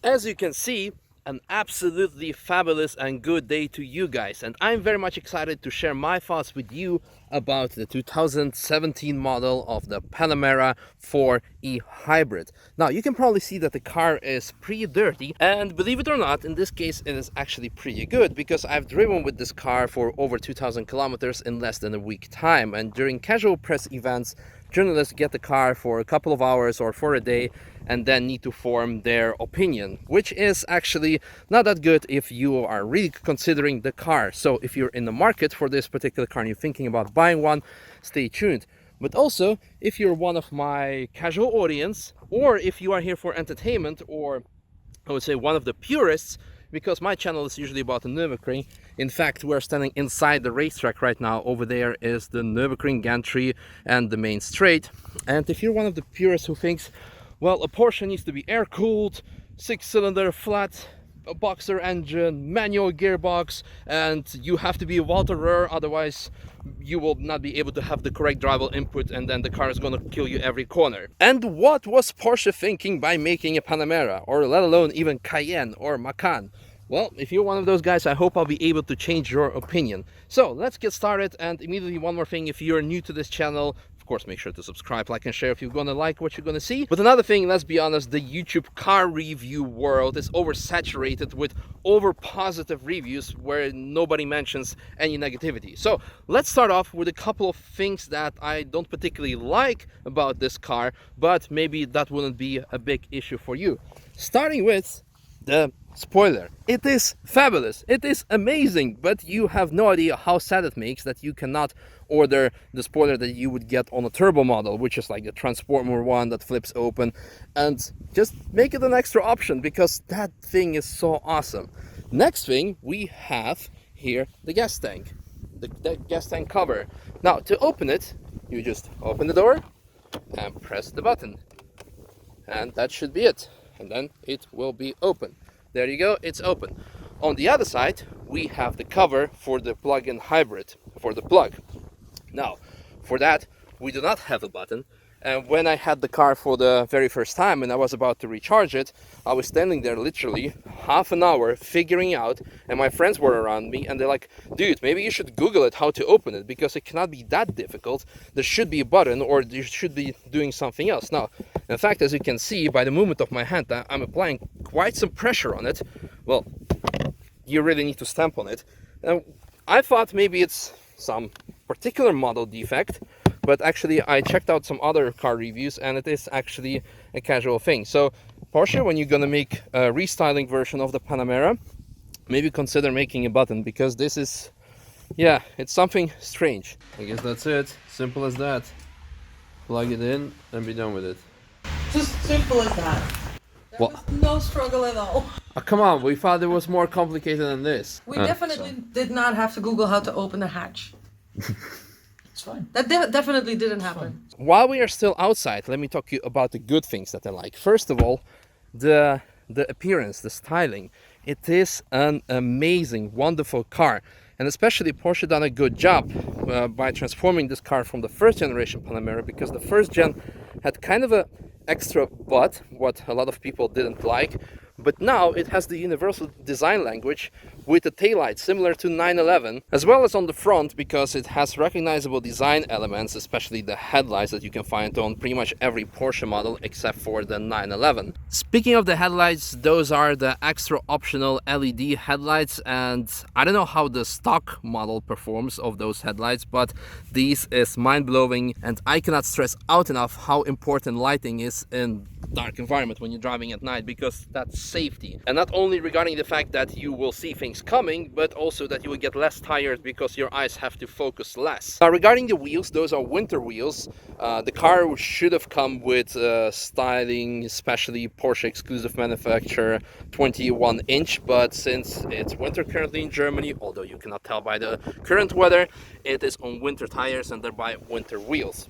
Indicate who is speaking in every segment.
Speaker 1: As you can see, an absolutely fabulous and good day to you guys, and I'm very much excited to share my thoughts with you about the 2017 model of the Panamera 4e Hybrid. Now you can probably see that the car is pretty dirty, and believe it or not, in this case it is actually pretty good because I've driven with this car for over 2,000 kilometers in less than a week time, and during casual press events journalists get the car for a couple of hours or for a day and then need to form their opinion, which is actually not that good if you are really considering the car. So if you're in the market for this particular car and you're thinking about buying one, stay tuned. But also, if you're one of my casual audience, or if you are here for entertainment, or I would say one of the purists, because my channel is usually about the Nürburgring. In fact, we're standing inside the racetrack right now. Over there is the Nürburgring gantry and the main straight. And if you're one of the purists who thinks, well, a Porsche needs to be air-cooled, 6-cylinder, flat, a boxer engine, manual gearbox, and you have to be a Walter Röhr, otherwise you will not be able to have the correct drivable input, and then the car is going to kill you every corner. And what was Porsche thinking by making a Panamera, or let alone even Cayenne or Macan? Well, if you're one of those guys, I hope I'll be able to change your opinion. So let's get started, and immediately one more thing: if you're new to this channel, of course, make sure to subscribe, like, and share if you're gonna like what you're gonna see. But another thing, let's be honest, the YouTube car review world is oversaturated with over-positive reviews where nobody mentions any negativity. So let's start off with a couple of things that I don't particularly like about this car, but maybe that wouldn't be a big issue for you. Starting with the spoiler. It is fabulous, it is amazing, but you have no idea how sad it makes that you cannot order the spoiler that you would get on a turbo model, which is like the Transformer one that flips open, and just make it an extra option because that thing is so awesome. Next thing, we have here the gas tank, the gas tank cover. Now to open it, you just open the door and press the button, and that should be it, and then it will be open. There you go, it's open. On the other side, we have the cover for the plug-in hybrid, for the plug. Now, for that, we do not have a button. And when I had the car for the very first time and I was about to recharge it, I was standing there literally half an hour figuring out, and my friends were around me and they're like, dude, maybe you should Google it, how to open it, because it cannot be that difficult. There should be a button, or you should be doing something else. Now, in fact, as you can see by the movement of my hand, I'm applying quite some pressure on it. Well, you really need to stamp on it. And I thought maybe it's some particular model defect, but actually I checked out some other car reviews and it is actually a casual thing. So Porsche, when you're gonna make a restyling version of the Panamera, maybe consider making a button, because this is, yeah, it's something strange. I guess that's it, simple as that. Plug it in and be done with it.
Speaker 2: Just simple as that. There was no struggle at all.
Speaker 1: Oh, come on, we thought it was more complicated than this.
Speaker 2: We definitely did not have to Google how to open a hatch.
Speaker 3: It's fine.
Speaker 2: That definitely didn't happen.
Speaker 1: While we are still outside, let me talk to you about the good things that I like. First of all, the appearance, the styling. It is an amazing, wonderful car. And especially Porsche done a good job by transforming this car from the first generation Panamera, because the first gen had kind of a extra butt, what a lot of people didn't like. But now it has the universal design language with the taillights similar to 911, as well as on the front, because it has recognizable design elements, especially the headlights that you can find on pretty much every Porsche model except for the 911. Speaking of the headlights, those are the extra optional LED headlights, and I don't know how the stock model performs of those headlights, but these is mind-blowing, and I cannot stress out enough how important lighting is in dark environment when you're driving at night, because that's safety. And not only regarding the fact that you will see things coming, but also that you will get less tired because your eyes have to focus less. Now, regarding the wheels, those are winter wheels. The car should have come with styling, especially Porsche exclusive manufacturer 21-inch, but since it's winter currently in Germany, although you cannot tell by the current weather, it is on winter tires and thereby winter wheels.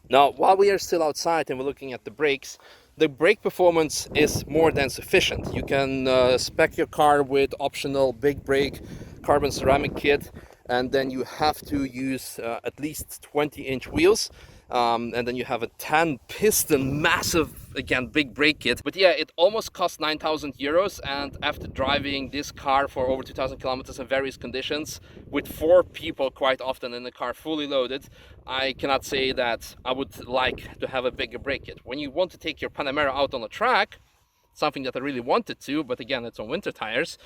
Speaker 1: Now, while we are still outside and we're looking at the brakes, the brake performance is more than sufficient. You can spec your car with optional big brake carbon ceramic kit, and then you have to use at least 20-inch wheels. and then you have a 10 piston massive, again, big brake kit. But yeah, it almost cost 9,000 euros, and after driving this car for over 2,000 kilometers in various conditions with 4 people quite often in the car fully loaded, I cannot say that I would like to have a bigger brake kit. When you want to take your Panamera out on a track, something that I really wanted to, but again, it's on winter tires,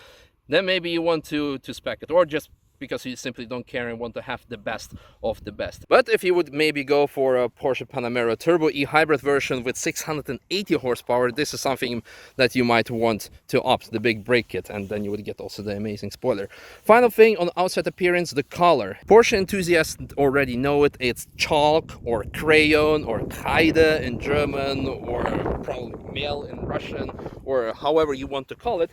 Speaker 1: then maybe you want to spec it, or just because you simply don't care and want to have the best of the best. But if you would maybe go for a Porsche Panamera Turbo E-Hybrid version with 680 horsepower, this is something that you might want to opt, the big brake kit, and then you would get also the amazing spoiler. Final thing on outside appearance, the color. Porsche enthusiasts already know it. It's chalk or crayon or Kreide in German, or probably mail in Russian, or however you want to call it.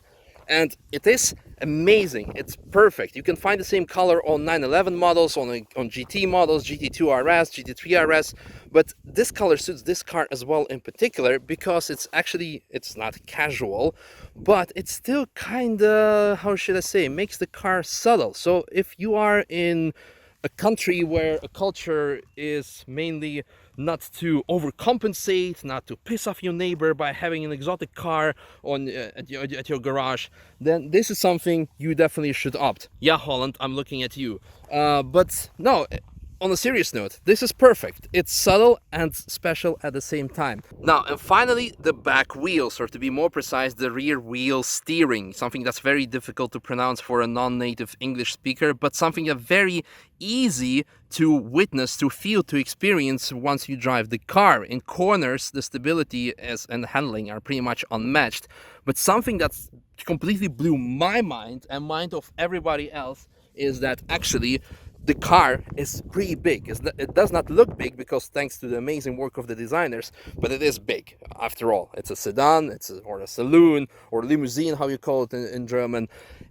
Speaker 1: And it is amazing. It's perfect. You can find the same color on 911 models, on GT models, GT2 RS, GT3 RS, but this color suits this car as well in particular because it's not casual, but it's still kind of, how should I say, makes the car subtle. So if you are in a country where a culture is mainly not to overcompensate, not to piss off your neighbor by having an exotic car on at your garage, then this is something you definitely should opt. Yeah, Holland, I'm looking at you. But no, on a serious note, this is perfect. It's subtle and special at the same time. Now, and finally, the back wheels, or to be more precise, the rear wheel steering. Something that's very difficult to pronounce for a non-native English speaker, but something that's very easy to witness, to feel, to experience once you drive the car. In corners, the stability and handling are pretty much unmatched. But something that's completely blew my mind and mind of everybody else is that actually the car is pretty big. It does not look big because thanks to the amazing work of the designers, but it is big. After all, it's a sedan, or a saloon, or limousine, how you call it in German.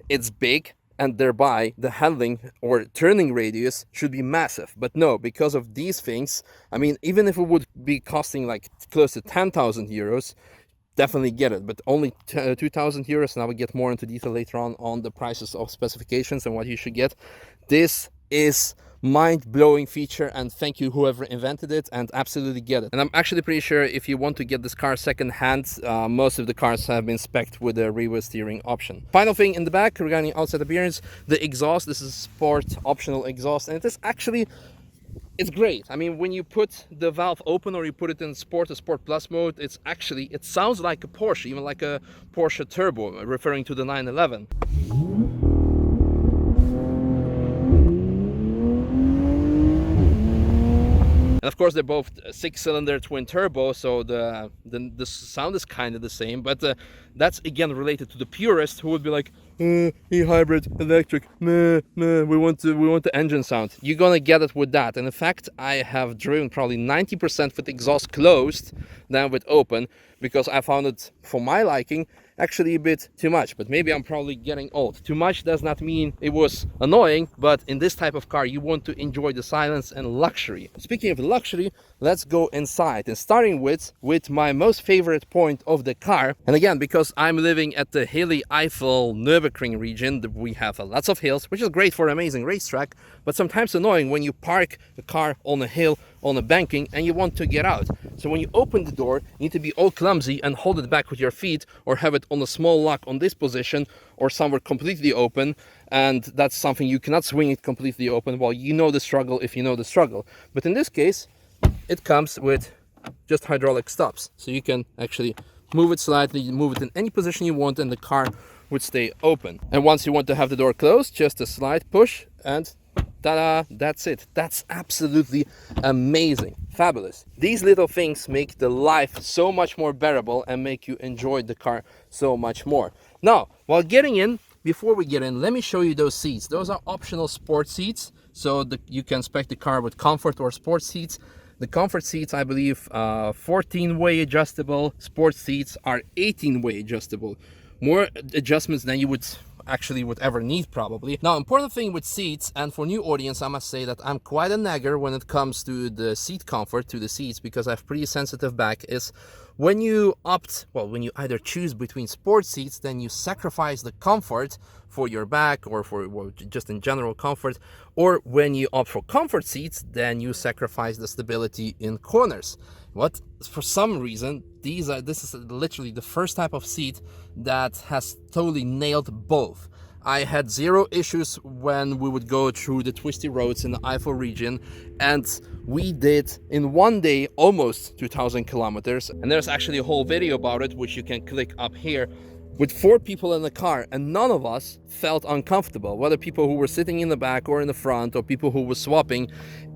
Speaker 1: It's big, and thereby the handling or turning radius should be massive. But no, because of these things, I mean, even if it would be costing like close to 10,000 euros, definitely get it, but only 2,000 euros, and I will get more into detail later on the prices of specifications and what you should get. This is mind-blowing feature, and thank you whoever invented it, and absolutely get it. And I'm actually pretty sure if you want to get this car second hand, most of the cars have been spec'd with the rear steering option. Final thing in the back regarding outside appearance, the exhaust. This is sport optional exhaust, and it is actually, it's great. I mean, when you put the valve open or you put it in sport or sport plus mode, it sounds like a Porsche, even like a Porsche Turbo, referring to the 911. And of course, they're both 6-cylinder twin turbo, so the sound is kind of the same, but that's again related to the purist who would be like, e-hybrid, electric, meh, meh, we want the engine sound. You're gonna get it with that. And in fact, I have driven probably 90% with exhaust closed than with open, because I found it, for my liking, actually a bit too much. But maybe I'm probably getting old. Too much does not mean it was annoying, but in this type of car you want to enjoy the silence and luxury. Speaking of luxury, let's go inside, and starting with my most favorite point of the car. And again, because I'm living at the hilly Eifel Nürburgring region, we have lots of hills, which is great for an amazing racetrack, but sometimes annoying when you park a car on a hill, on a banking, and you want to get out. So when you open the door, you need to be all clumsy and hold it back with your feet, or have it on a small lock on this position, or somewhere completely open, and that's something you cannot swing it completely open. Well, you know the struggle if you know the struggle. But in this case, it comes with just hydraulic stops, so you can actually move it slightly, move it in any position you want, and the car would stay open. And once you want to have the door closed, just a slight push, and ta-da, that's it. That's absolutely amazing, fabulous. These little things make the life so much more bearable and make you enjoy the car so much more. Now, before we get in, let me show you those seats. Those are optional sport seats, so you can spec the car with comfort or sport seats. The comfort seats, I believe, 14-way adjustable. Sport seats are 18-way adjustable. More adjustments than you would ever need, probably. Now, important thing with seats, and for new audience, I must say that I'm quite a nagger when it comes to the seat comfort, to the seats, because I have pretty sensitive back, is when you when you either choose between sport seats, then you sacrifice the comfort for your back or for just in general comfort, or when you opt for comfort seats, then you sacrifice the stability in corners. What, for some reason, this is literally the first type of seat that has totally nailed both. I had zero issues when we would go through the twisty roads in the Eifel region, and we did in one day almost 2,000 kilometers. And there's actually a whole video about it, which you can click up here, with 4 people in the car, and none of us felt uncomfortable, whether people who were sitting in the back or in the front or people who were swapping.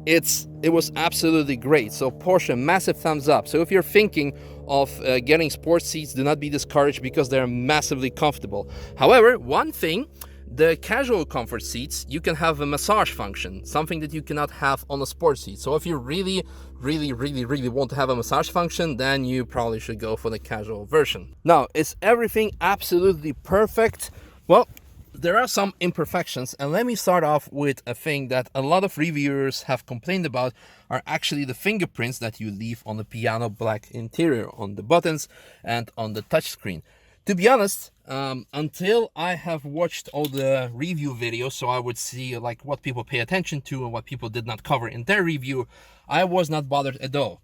Speaker 1: It was absolutely great. So Porsche, massive thumbs up. So if you're thinking of getting sports seats, do not be discouraged because they're massively comfortable. However, one thing, the casual comfort seats, you can have a massage function, something that you cannot have on a sports seat. So if you really want to have a massage function, then you probably should go for the casual version. Now, is everything absolutely perfect? Well, there are some imperfections, and let me start off with a thing that a lot of reviewers have complained about, are actually the fingerprints that you leave on the piano black interior, on the buttons and on the touchscreen. To be honest, until I have watched all the review videos, so I would see like what people pay attention to and what people did not cover in their review, I was not bothered at all.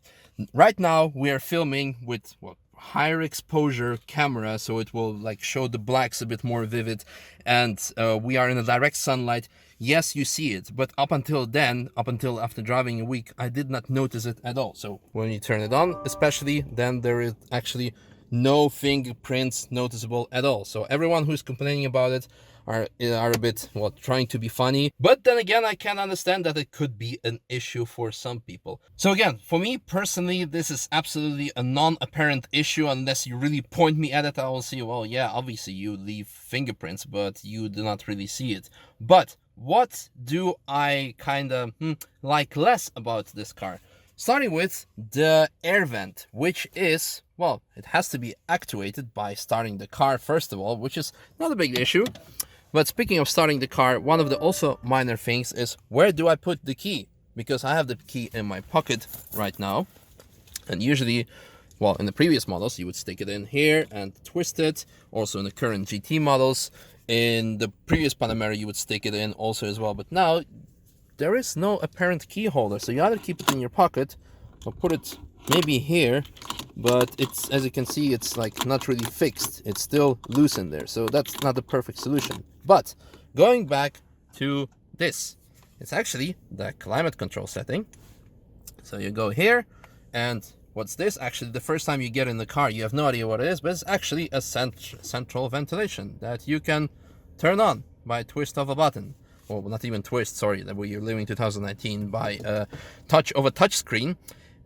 Speaker 1: Right now we are filming with higher exposure camera, so it will like show the blacks a bit more vivid, and we are in a direct sunlight. Yes, you see it, but up until then, up until after driving a week, I did not notice it at all. So when you turn it on especially, then there is actually no fingerprints noticeable at all. So everyone who's complaining about it are a bit trying to be funny, but then again, I can understand that it could be an issue for some people. So again, for me personally, this is absolutely a non-apparent issue. Unless you really point me at it, I will see, well, yeah, obviously you leave fingerprints, but you do not really see it. But what do I kind of like less about this car? Starting with the air vent, which is, well, it has to be actuated by starting the car first of all, which is not a big issue. But speaking of starting the car, one of the also minor things is, where do I put the key? Because I have the key in my pocket right now, and usually, well, in the previous models you would stick it in here and twist it. Also in the current GT models, in the previous Panamera you would stick it in also as well, but now there is no apparent key holder, so you either keep it in your pocket or put it maybe here, but it's, as you can see, it's like not really fixed, it's still loose in there, so that's not the perfect solution. But going back to this, it's actually the climate control setting. So you go here, and what's this? Actually, the first time you get in the car, you have no idea what it is, but it's actually a central ventilation that you can turn on by a twist of a button. Well, not even twist, sorry, that you're living 2019, by a touch of a touch screen.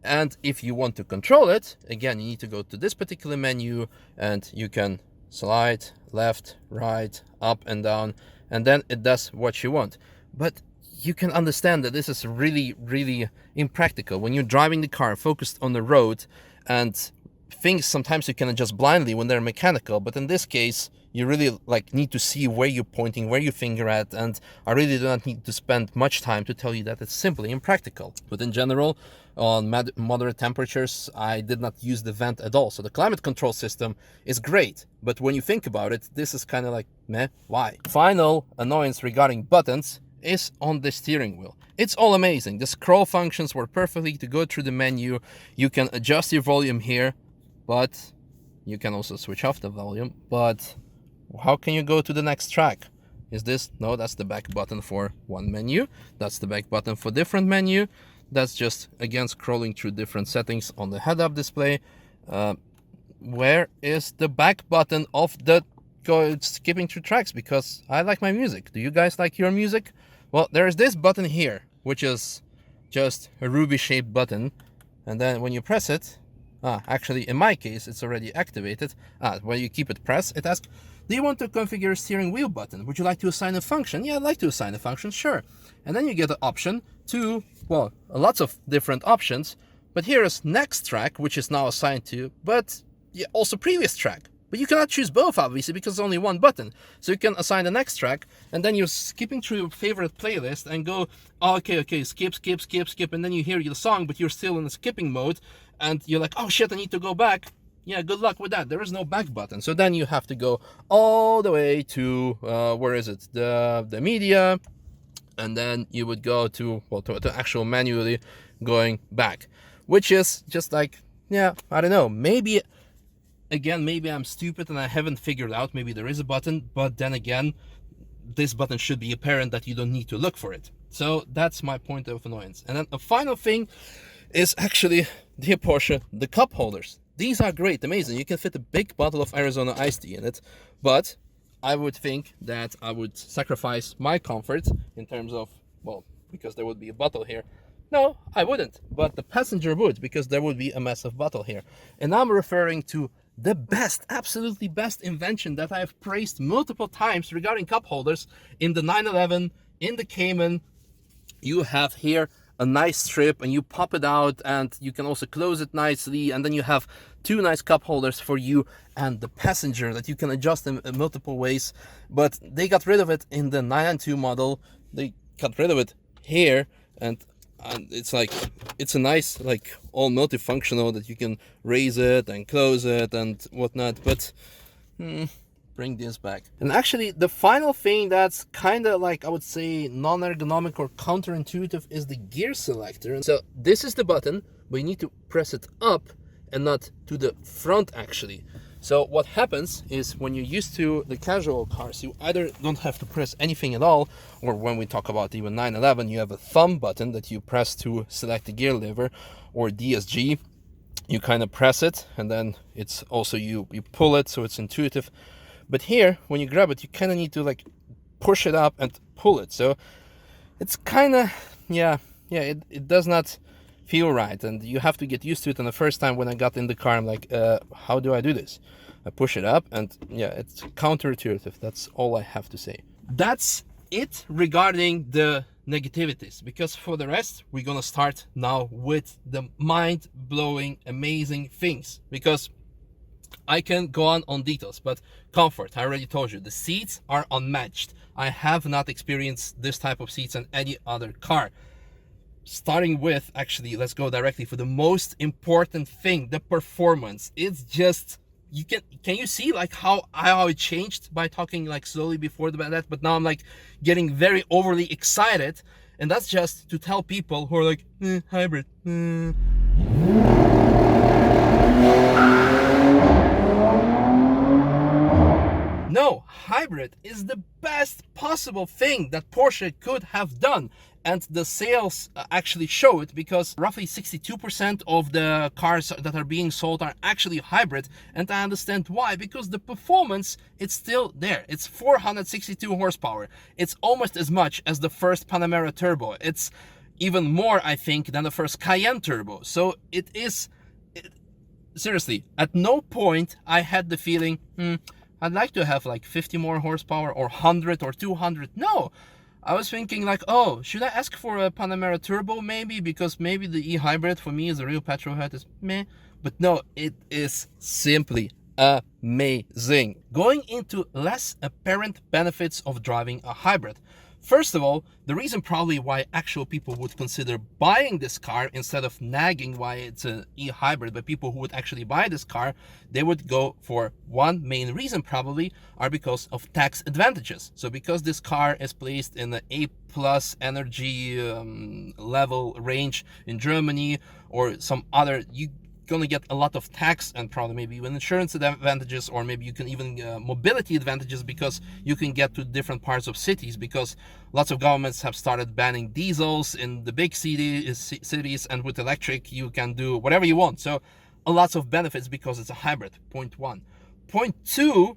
Speaker 1: And if you want to control it, again, you need to go to this particular menu, and you can slide left, right, up and down, and then it does what you want. But you can understand that this is really impractical when you're driving the car focused on the road, and things sometimes you can adjust blindly when they're mechanical, but in this case you really need to see where you're pointing, where your finger at, and I really do not need to spend much time to tell you that it's simply impractical. But in general, on moderate temperatures, I did not use the vent at all. So the climate control system is great, but when you think about it, this is kind of like, meh, why? Final annoyance regarding buttons is on the steering wheel. It's all amazing. The scroll functions work perfectly to go through the menu. You can adjust your volume here, but you can also switch off the volume. But how can you go to the next track? Is this? No, that's the back button for one menu. That's the back button for different menu. That's just, again, scrolling through different settings on the head-up display. Where is the back button of the skipping through tracks? Because I like my music. Do you guys like your music? Well, there is this button here, which is just a ruby-shaped button. And then when you press it, actually, in my case, it's already activated. When you keep it pressed, it asks, do you want to configure a steering wheel button? Would you like to assign a function? Yeah, I'd like to assign a function, sure. And then you get the option to, well, lots of different options. But here is next track, which is now assigned to, but yeah, also previous track. But you cannot choose both, obviously, because it's only one button. So you can assign the next track, and then you're skipping through your favorite playlist and go, oh, okay, skip. And then you hear the song, but you're still in the skipping mode. And you're like, oh shit, I need to go back. yeah, good luck with that. There is no back button. So then you have to go all the way to, where is it? The media. And then you would go to, well, to actual manually going back. Which is just like, yeah, I don't know. Maybe, again, maybe I'm stupid and I haven't figured out. Maybe there is a button. But then again, this button should be apparent that you don't need to look for it. So that's my point of annoyance. And then a final thing is actually, dear Porsche, the cup holders. These are great, amazing. You can fit a big bottle of Arizona iced tea in it, but I would think that I would sacrifice my comfort in terms of, well, because there would be a bottle here. No, I wouldn't, but the passenger would, because there would be a massive bottle here. And I'm referring to the best, absolutely best invention that I have praised multiple times regarding cup holders in the 911, in the Cayman. You have here a nice strip and you pop it out, and you can also close it nicely, and then you have two nice cup holders for you and the passenger that you can adjust in multiple ways. But they got rid of it in the 992 model. They got rid of it here, and it's like, it's a nice, like, all multifunctional that you can raise it and close it and whatnot. But bring this back. And actually, the final thing that's kind of like, I would say, non-ergonomic or counterintuitive is the gear selector. And so this is the button, but you need to press it up and not to the front actually. So what happens is, when you're used to the casual cars, you either don't have to press anything at all, or when we talk about even 911, you have a thumb button that you press to select the gear lever, or DSG. You kind of press it, and then it's also, you pull it, so it's intuitive. But here, when you grab it, you kind of need to like push it up and pull it. So it's kind of, it does not feel right. And you have to get used to it. And the first time when I got in the car, I'm like, how do I do this? I push it up, and yeah, it's counterintuitive. That's all I have to say. That's it regarding the negativities, because for the rest, we're gonna start now with the mind-blowing, amazing things. Because I can go on details, but comfort, I already told you, the seats are unmatched. I have not experienced this type of seats in any other car. Starting with, actually, let's go directly for the most important thing, the performance. It's just, can you see like how it changed by talking like slowly before that, but now I'm like getting very overly excited, and that's just to tell people who are like, hybrid. No, hybrid is the best possible thing that Porsche could have done. And the sales actually show it, because roughly 62% of the cars that are being sold are actually hybrid. And I understand why, because the performance, it's still there. It's 462 horsepower. It's almost as much as the first Panamera Turbo. It's even more, I think, than the first Cayenne Turbo. So it is, seriously, at no point I had the feeling, I'd like to have like 50 more horsepower or 100 or 200. No, I was thinking like, oh, should I ask for a Panamera Turbo maybe? Because maybe the e-hybrid for me as a real petrol head is meh. But no, it is simply amazing. Going into less apparent benefits of driving a hybrid. First of all, the reason probably why actual people would consider buying this car instead of nagging why it's an e-hybrid, but people who would actually buy this car, they would go for one main reason probably, are because of tax advantages. So because this car is placed in the A+ energy level range in Germany or some other, you gonna get a lot of tax and probably maybe even insurance advantages, or maybe you can even mobility advantages, because you can get to different parts of cities, because lots of governments have started banning diesels in the big cities, and with electric you can do whatever you want. So lots of benefits because it's a hybrid. Point one. Point two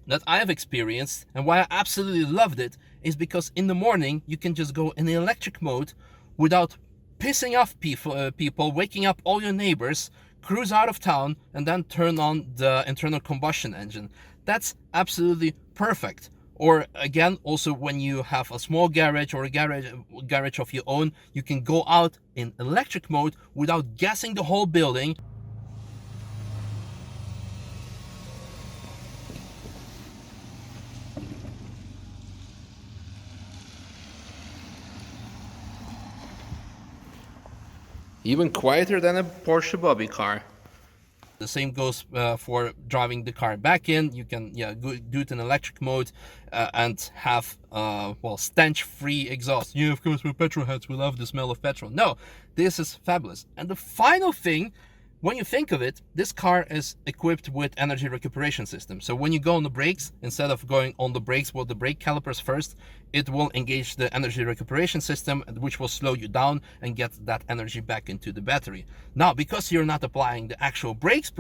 Speaker 1: that I have experienced, and why I absolutely loved it, is because in the morning you can just go in the electric mode without pissing off people, waking up all your neighbors, cruise out of town, and then turn on the internal combustion engine. That's absolutely perfect. Or again, also when you have a small garage or a garage of your own, you can go out in electric mode without gassing the whole building. Even quieter than a Porsche Bobby car. The same goes for driving the car back in. You can do it in electric mode and have well, stench-free exhaust. Yeah, of course, we're petrol heads, we love the smell of petrol. No, this is fabulous. And the final thing, when you think of it, this car is equipped with energy recuperation system. So when you go on the brakes, instead of going on the brakes with the brake calipers first, it will engage the energy recuperation system, which will slow you down and get that energy back into the battery. Now, because you're not applying the actual brakes,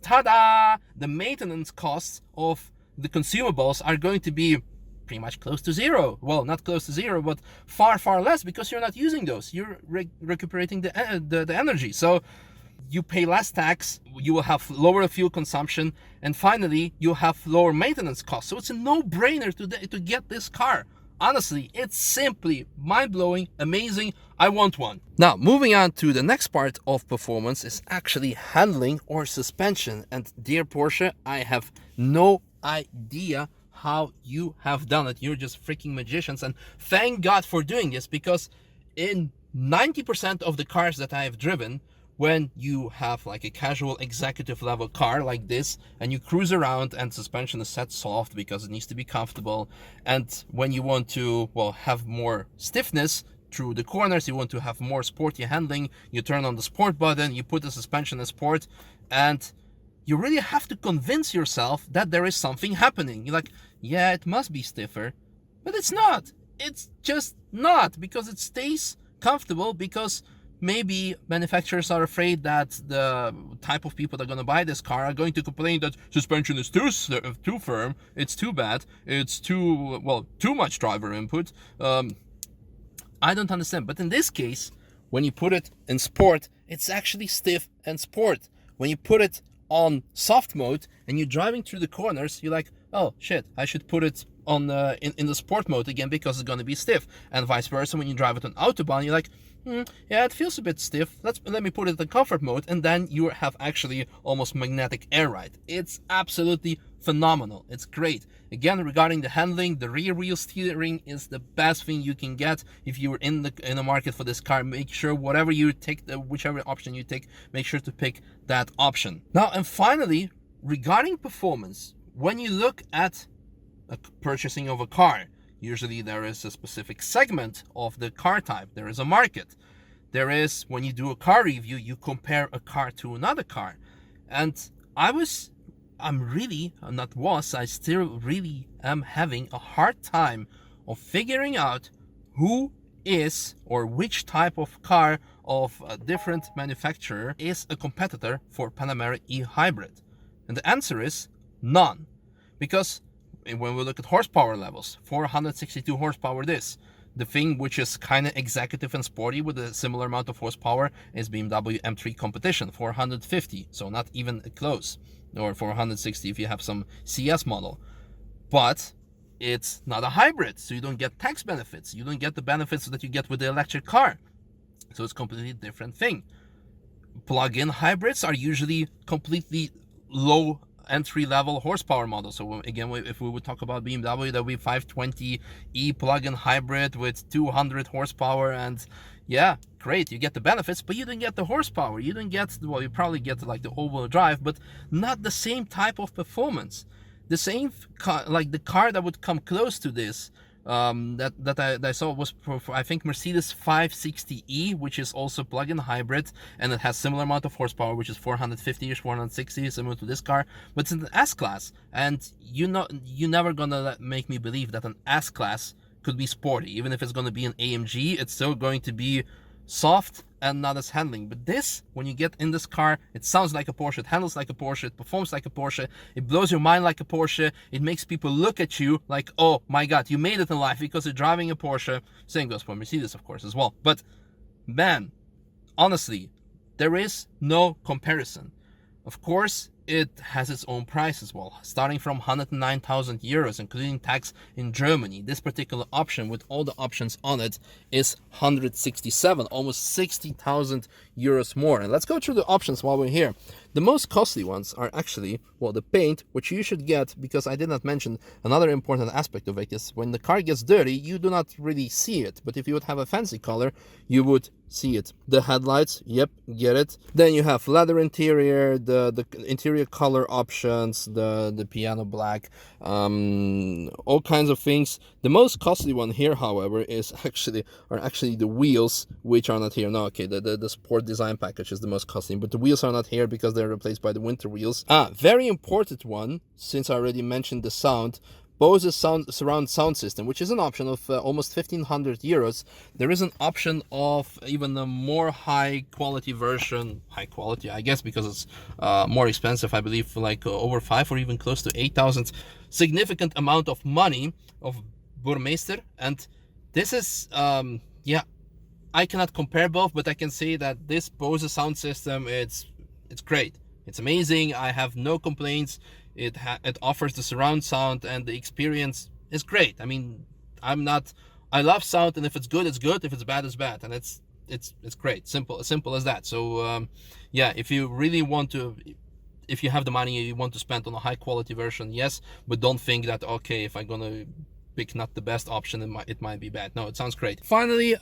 Speaker 1: ta-da! The maintenance costs of the consumables are going to be pretty much close to zero. Well, not close to zero, but far, far less, because you're not using those. You're recuperating the energy. So you pay less tax, you will have lower fuel consumption, and finally, you'll have lower maintenance costs. So it's a no-brainer to get this car. Honestly, it's simply mind-blowing, amazing. I want one. Now, moving on to the next part of performance is actually handling or suspension. And dear Porsche, I have no idea how you have done it. You're just freaking magicians, and thank God for doing this, because in 90% of the cars that I have driven, when you have like a casual executive level car like this and you cruise around and suspension is set soft because it needs to be comfortable, and when you want to, well, have more stiffness through the corners, you want to have more sporty handling, you turn on the sport button, you put the suspension in sport, and you really have to convince yourself that there is something happening. You're like, yeah, it must be stiffer, but it's not. It's just not, because it stays comfortable, because maybe manufacturers are afraid that the type of people that are going to buy this car are going to complain that suspension is too firm, it's too bad, it's too much driver input. I don't understand. But in this case, when you put it in sport, it's actually stiff and sport. When you put it on soft mode and you're driving through the corners, you're like, oh shit, I should put it on in the sport mode again because it's going to be stiff. And vice versa, when you drive it on Autobahn, you're like, yeah, it feels a bit stiff. Let me put it in comfort mode, and then you have actually almost magnetic air ride. It's absolutely phenomenal. It's great. Again, regarding the handling, the rear wheel steering is the best thing you can get if you're in the market for this car. Make sure whatever you take, whichever option you take, make sure to pick that option. Now, and finally, regarding performance, when you look at purchasing of a car, usually there is a specific segment of the car type. There is a market. There is, when you do a car review, you compare a car to another car. And I still really am having a hard time of figuring out who is, or which type of car of a different manufacturer is a competitor for Panamera e-hybrid. And the answer is none. Because when we look at horsepower levels, 462 horsepower this. The thing which is kind of executive and sporty with a similar amount of horsepower is BMW M3 Competition, 450, so not even close, or 460 if you have some CS model. But it's not a hybrid, so you don't get tax benefits. You don't get the benefits that you get with the electric car. So it's a completely different thing. Plug-in hybrids are usually completely low entry-level horsepower model. So again, if we would talk about BMW, that would be 520e plug-in hybrid with 200 horsepower, and yeah, great, you get the benefits, but you don't get the horsepower. You don't get, well, you probably get like the all-wheel drive, but not the same type of performance. The same like the car that would come close to this, that I saw was for I think Mercedes 560e, which is also plug-in hybrid, and it has similar amount of horsepower, which is 450ish, 460, similar to this car, but it's in the S-Class. And you're never gonna make me believe that an S-Class could be sporty. Even if it's gonna be an AMG, it's still going to be soft and not as handling. But this, when you get in this car, it sounds like a Porsche, it handles like a Porsche, it performs like a Porsche, it blows your mind like a Porsche, it makes people look at you like, oh my god, you made it in life because you're driving a Porsche. Same goes for Mercedes, of course, as well. But man, honestly, there is no comparison. Of course, it has its own price as well, starting from 109,000 euros, including tax in Germany. This particular option, with all the options on it, is 167, almost 60,000 euros more. And let's go through the options while we're here. The most costly ones are actually, well, the paint, which you should get, because I did not mention another important aspect of it is when the car gets dirty, you do not really see it. But if you would have a fancy color, you would see it. The headlights, yep, get it. Then you have leather interior, the interior color options, the piano black, all kinds of things. The most costly one here, however, are actually the wheels, which are not here. No, okay, the sport design package is the most costly, but the wheels are not here because they're replaced by the winter wheels. Very important one, since I already mentioned the sound. Bose's surround sound system, which is an option of almost 1,500 euros. There is an option of even a more high quality version, high quality, I guess, because it's more expensive, I believe, like over 5 or even close to 8,000. Significant amount of money of Burmeister, and this is, yeah, I cannot compare both, but I can say that this Bose sound system, it's great. It's amazing. I have no complaints. It offers the surround sound, and the experience is great. I mean, I love sound, and if it's good, it's good. If it's bad, it's bad, and it's great. Simple as that. So yeah, if you really want to, if you have the money you want to spend on a high quality version, yes, but don't think that, okay, if I'm gonna pick not the best option, it might be bad. No, it sounds great. Finally,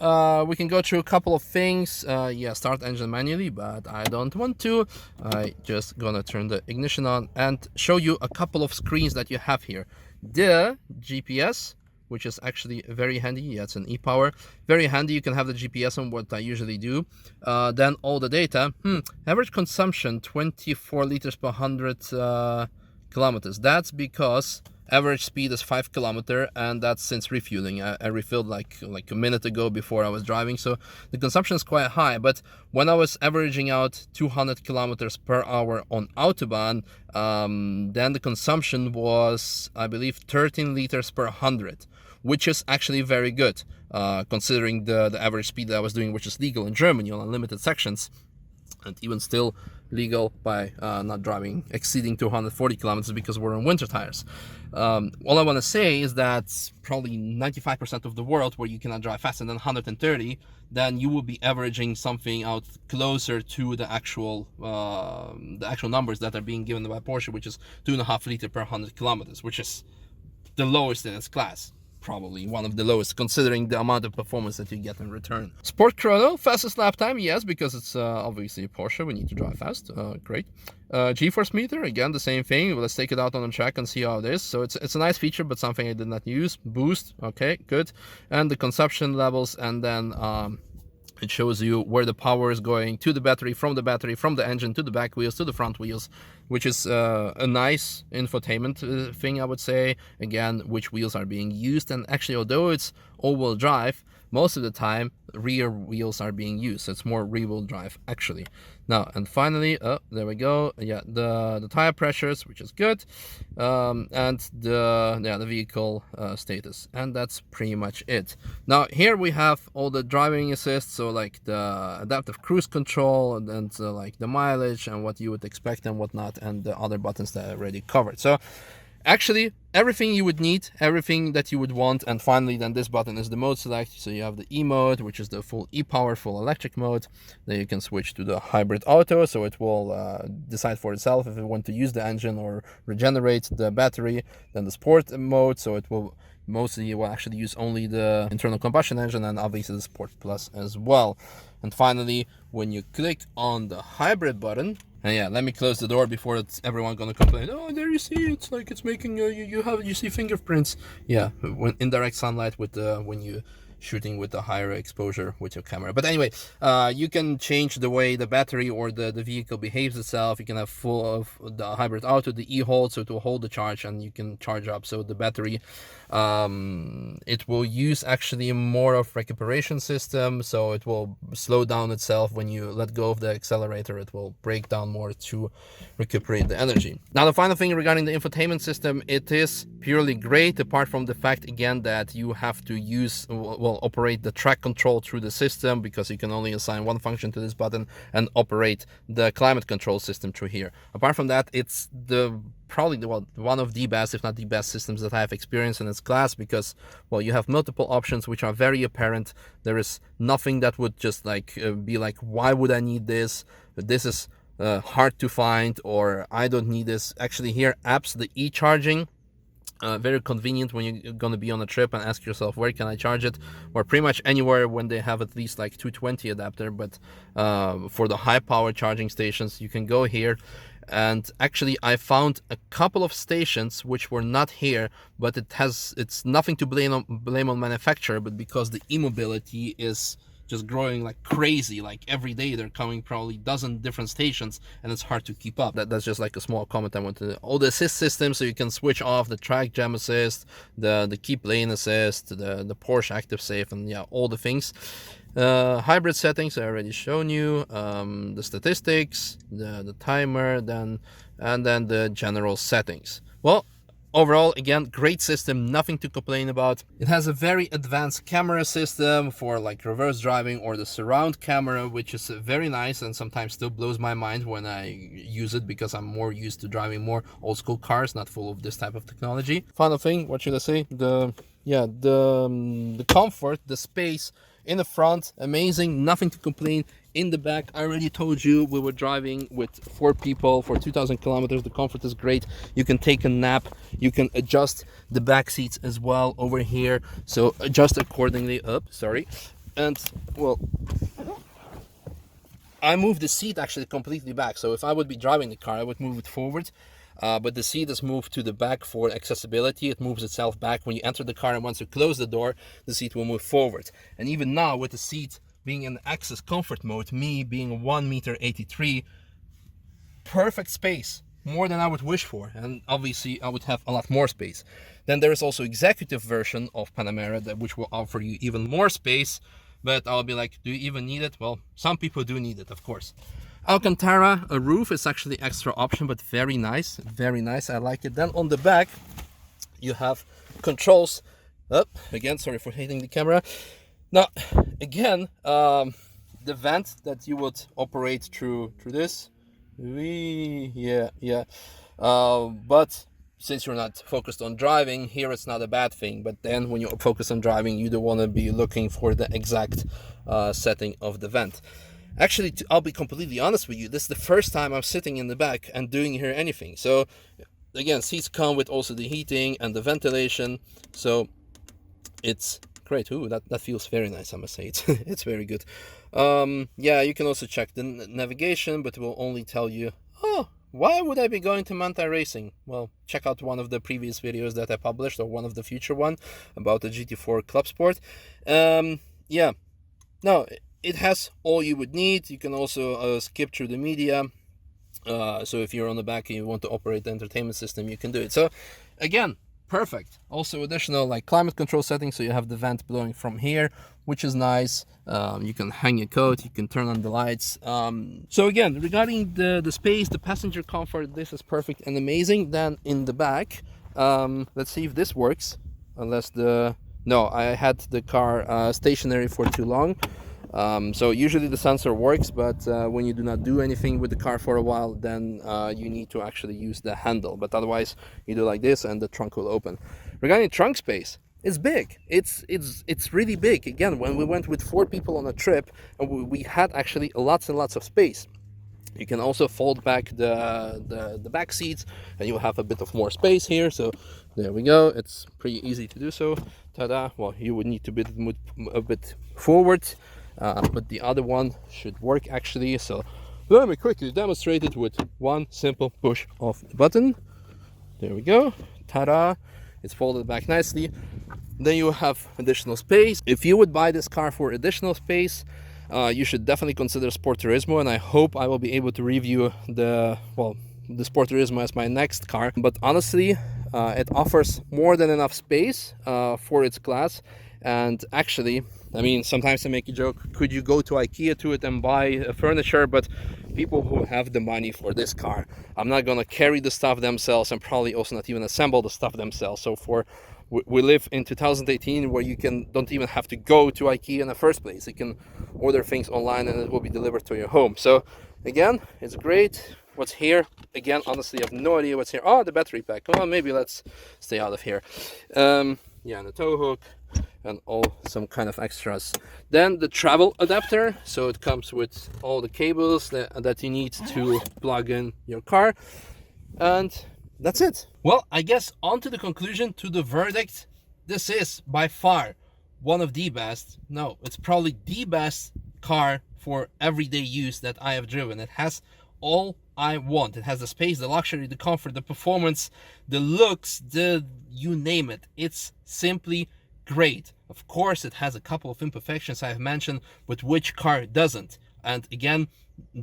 Speaker 1: we can go through a couple of things. Yeah, start engine manually, but I don't want to. I just gonna turn the ignition on and show you a couple of screens that you have here. The GPS, which is actually very handy. Yeah, it's an e-power, very handy. You can have the GPS on, what I usually do. Then all the data. Average consumption 24 liters per 100 kilometers. That's because average speed is 5 kilometers, and that's since refueling. I refilled like a minute ago before I was driving, so the consumption is quite high. But when I was averaging out 200 kilometers per hour on Autobahn, then the consumption was, I believe, 13 liters per 100, which is actually very good, considering the average speed that I was doing, which is legal in Germany on unlimited sections, and even still legal by not driving exceeding 240 kilometers because we're on winter tires. All I want to say is that probably 95% of the world where you cannot drive faster than 130, then you will be averaging something out closer to the actual numbers that are being given by Porsche, which is 2.5 liters per 100 kilometers, which is the lowest in its class. Probably one of the lowest, considering the amount of performance that you get in return. Sport chrono, fastest lap time, yes, because it's obviously Porsche, we need to drive fast. Great. G-force meter, again, the same thing. Let's take it out on the track and see how it is. So it's a nice feature, but something I did not use. Boost, okay, good. And the consumption levels, and then it shows you where the power is going to the battery, from the engine to the back wheels, to the front wheels, which is a nice infotainment thing, I would say. Again, which wheels are being used, and actually, although it's all-wheel drive, most of the time rear wheels are being used, so it's more rear-wheel drive actually. Now, and finally, there we go. Yeah, the tire pressures, which is good, and the vehicle status, and that's pretty much it. Now here we have all the driving assist, so like the adaptive cruise control, and like the mileage and what you would expect and whatnot, and the other buttons that I already covered. So actually, everything you would need, everything that you would want. And finally, then this button is the mode select. So you have the E mode, which is the full e-power, full electric mode. Then you can switch to the hybrid auto, so it will decide for itself if it want to use the engine or regenerate the battery. Then the sport mode, so it will actually use only the internal combustion engine, and obviously the Sport Plus as well. And finally, when you click on the hybrid button, and yeah, let me close the door before everyone gonna complain. Oh, there you see, it's like it's making you see fingerprints. Yeah, when indirect sunlight with when you shooting with a higher exposure with your camera. But anyway, you can change the way the battery or the vehicle behaves itself. You can have full of the hybrid auto, the e-hold, so it will hold the charge and you can charge up. So the battery, it will use actually more of recuperation system, so it will slow down itself. When you let go of the accelerator, it will break down more to recuperate the energy. Now, the final thing regarding the infotainment system, it is purely great, apart from the fact again that you have to use, well, operate the track control through the system, because you can only assign one function to this button and operate the climate control system through here. Apart from that, it's probably one of the best, if not the best, systems that I have experienced in its class, because, well, you have multiple options which are very apparent. There is nothing that would just like be like, why would I need this? This is hard to find, or I don't need this. Actually here, apps, the e-charging, very convenient when you're going to be on a trip and ask yourself, where can I charge it? Or pretty much anywhere when they have at least like 220 adapter. But for the high power charging stations, you can go here. And actually I found a couple of stations which were not here, but it's nothing to blame on manufacturer, but because the e-mobility is just growing like crazy. Like every day they're coming probably dozen different stations, and it's hard to keep up. That's just like a small comment I wanted to. All the assist systems, so you can switch off the track jam assist, the keep lane assist, the Porsche active safe, and yeah, all the things. Hybrid settings I already shown you, the statistics, the timer, and then the general settings. Well, overall, again, great system, nothing to complain about. It has a very advanced camera system for like reverse driving or the surround camera, which is very nice and sometimes still blows my mind when I use it, because I'm more used to driving more old school cars, not full of this type of technology. Final thing, what should I say? The comfort, the space in the front, amazing, nothing to complain. In the back, I already told you, we were driving with 4 people for 2,000 kilometers. The comfort is great. You can take a nap. You can adjust the back seats as well over here. So adjust accordingly. Sorry. And well, I moved the seat actually completely back. So if I would be driving the car, I would move it forward. But the seat is moved to the back for accessibility. It moves itself back when you enter the car, and once you close the door, the seat will move forward. And even now, with the seat being in access comfort mode, me being 1.83 m, perfect space, more than I would wish for, and obviously I would have a lot more space. Then there is also executive version of Panamera, which will offer you even more space, but I'll be like, do you even need it? Well, some people do need it, of course. Alcantara, a roof is actually extra option, but very nice, I like it. Then on the back you have controls. Again, sorry for hitting the camera. Now again, the vent that you would operate through this, but since you're not focused on driving here, it's not a bad thing. But then when you focus on driving, you don't want to be looking for the exact setting of the vent. Actually, I'll be completely honest with you, this is the first time I'm sitting in the back and doing here anything. So again, seats come with also the heating and the ventilation, so it's great. Ooh, that feels very nice, I must say. It's very good. Yeah, you can also check the navigation, but it will only tell you, oh, why would I be going to Manta Racing? Well, check out one of the previous videos that I published, or one of the future one, about the GT4 Club Sport. Yeah, no, it has all you would need. You can also skip through the media. So if you're on the back and you want to operate the entertainment system, you can do it. So again, perfect. Also additional like climate control settings, so you have the vent blowing from here, which is nice. You can hang your coat, you can turn on the lights. So again, regarding the space, the passenger comfort, this is perfect and amazing. Then in the back, let's see if this works. No, I had the car stationary for too long. So usually the sensor works, but when you do not do anything with the car for a while, then you need to actually use the handle. But otherwise, you do like this and the trunk will open. Regarding trunk space, it's big. It's really big. Again, when we went with 4 people on a trip, we had actually lots and lots of space. You can also fold back the back seats, and you'll have a bit of more space here. So there we go. It's pretty easy to do so. Ta-da! Well, you would need to move a bit forward. But the other one should work actually. So let me quickly demonstrate it with one simple push of the button. There we go. Ta-da! It's folded back nicely. Then you have additional space. If you would buy this car for additional space, you should definitely consider Sport Turismo, and I hope I will be able to review the Sport Turismo as my next car. But honestly, it offers more than enough space for its class. And actually, I mean, sometimes I make a joke, could you go to IKEA to it and buy furniture? But people who have the money for this car, I'm not gonna carry the stuff themselves, and probably also not even assemble the stuff themselves. So we live in 2018 where you don't even have to go to IKEA in the first place. You can order things online and it will be delivered to your home. So again, it's great. What's here? Again, honestly, I have no idea what's here. Oh, the battery pack. Oh, maybe let's stay out of here. Yeah, and the tow hook. and some kind of extras. Then the travel adapter, so it comes with all the cables that you need to plug in your car, and that's it. Well, I guess on to the conclusion, to the verdict. This is by far one of the best, no, it's probably the best car for everyday use that I have driven. It has all I want. It has the space, the luxury, the comfort, the performance, the looks, you name it. It's simply great. Of course, it has a couple of imperfections I have mentioned, but which car doesn't? And again,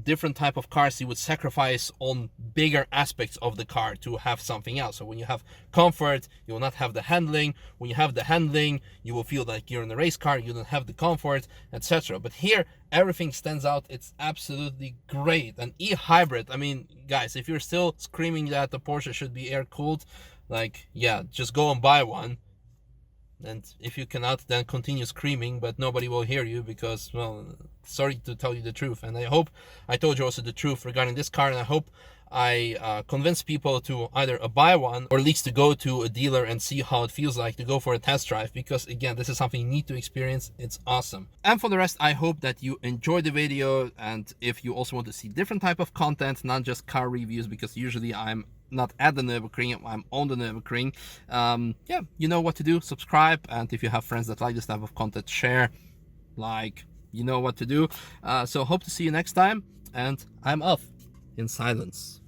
Speaker 1: different type of cars you would sacrifice on bigger aspects of the car to have something else. So when you have comfort, you will not have the handling. When you have the handling, you will feel like you're in a race car, you don't have the comfort, etc. But here everything stands out. It's absolutely great. An e-hybrid, I mean, guys, if you're still screaming that the Porsche should be air cooled, like, yeah, just go and buy one. And if you cannot, then continue screaming, but nobody will hear you because, well, sorry to tell you the truth. And I hope I told you also the truth regarding this car, and I hope I convince people to either buy one or at least to go to a dealer and see how it feels like to go for a test drive, because again, this is something you need to experience. It's awesome. And for the rest, I hope that you enjoyed the video, and if you also want to see different type of content, not just car reviews, because usually I'm not at the Nürburgring, I'm on the Nürburgring. Yeah, you know what to do. Subscribe, and if you have friends that like this type of content, share, like, you know what to do. So hope to see you next time, and I'm off in silence.